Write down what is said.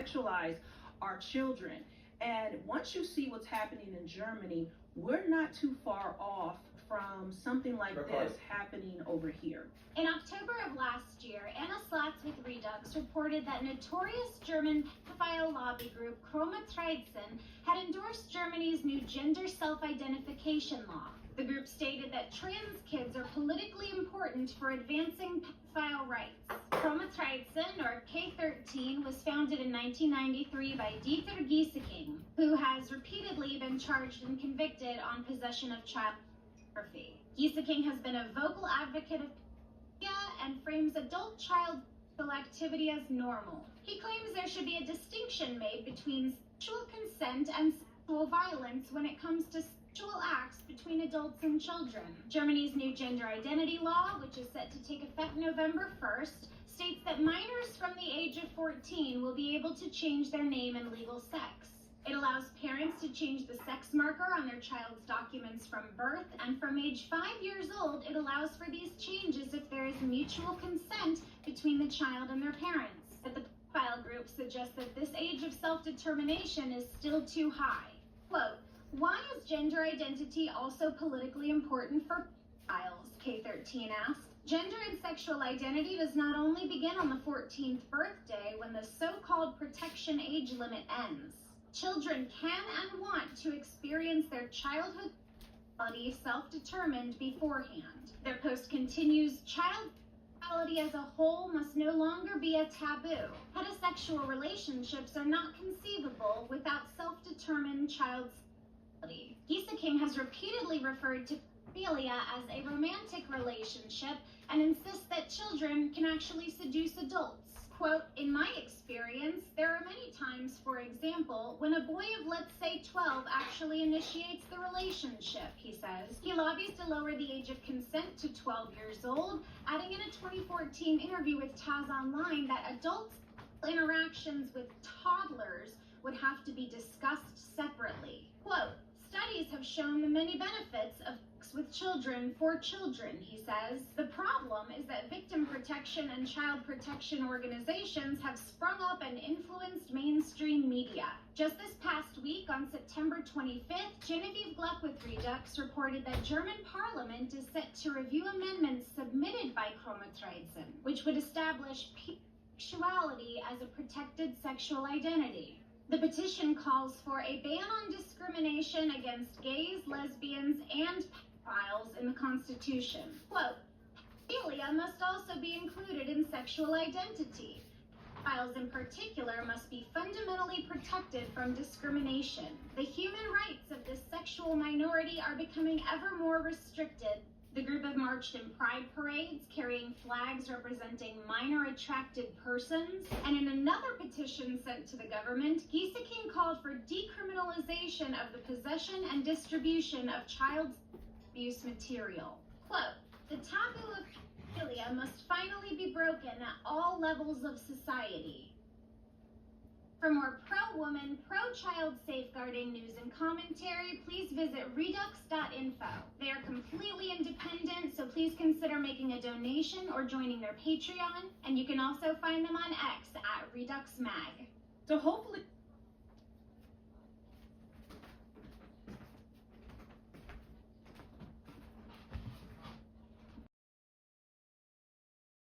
sexualize our children. And once you see what's happening in Germany, we're not too far off from something like this happening over here. In October of last year, Anna Slatz with Redux reported that notorious German pedophile lobby group Chroma 13 had endorsed Germany's new gender self-identification law. The group stated that trans kids are politically important for advancing pedophile rights. Chroma 13, or K13, was founded in 1993 by Dieter Gieseking, who has repeatedly been charged and convicted on possession of child pornography. Gieseking has been a vocal advocate of pedophilia and frames adult child sexual activity as normal. He claims there should be a distinction made between sexual consent and sexual violence when it comes to sexual acts between adults and children. Germany's new gender identity law, which is set to take effect November 1st, states that minors from the age of 14 will be able to change their name and legal sex. It allows parents to change the sex marker on their child's documents from birth, and from age 5 years old, it allows for these changes if there is mutual consent between the child and their parents. But the pedophile group suggests that this age of self-determination is still too high. Quote, "Why is gender identity also politically important for pedophiles?" K13 asked. Gender and sexual identity does not only begin on the 14th birthday when the so-called protection age limit ends. Children can and want to experience their childhood sexuality self-determined beforehand. Their post continues, child sexuality as a whole must no longer be a taboo. Heterosexual relationships are not conceivable without self-determined child sexuality. Gieseking has repeatedly referred to pedophilia as a romantic relationship and insists that children can actually seduce adults. Quote, "In my experience, there are many times, for example, when a boy of, let's say, 12 actually initiates the relationship," he says. He lobbies to lower the age of consent to 12 years old, adding in a 2014 interview with Taz Online that adults' interactions with toddlers would have to be discussed separately. Quote, "Studies have shown the many benefits of sex with children for children," he says. "The problem is that victim protection and child protection organizations have sprung up and influenced mainstream media. Just this past week, on September 25th, Genevieve Gluck with Redux reported that German Parliament is set to review amendments submitted by Chroma 13, which would establish sexuality as a protected sexual identity. The petition calls for a ban on discrimination against gays, lesbians, and pedophiles in the Constitution. Quote, "Pedophilia must also be included in sexual identity. Pedophiles in particular must be fundamentally protected from discrimination. The human rights of this sexual minority are becoming ever more restricted." The group have marched in pride parades, carrying flags representing minor attracted persons, and in another petition sent to the government, Gieseking called for decriminalization of the possession and distribution of child abuse material. Quote, "The taboo of pedophilia must finally be broken at all levels of society." For more pro-woman, pro-child safeguarding news and commentary, please visit redux.info. They are completely independent, so please consider making a donation or joining their Patreon, and you can also find them on X at ReduxMag. So hopefully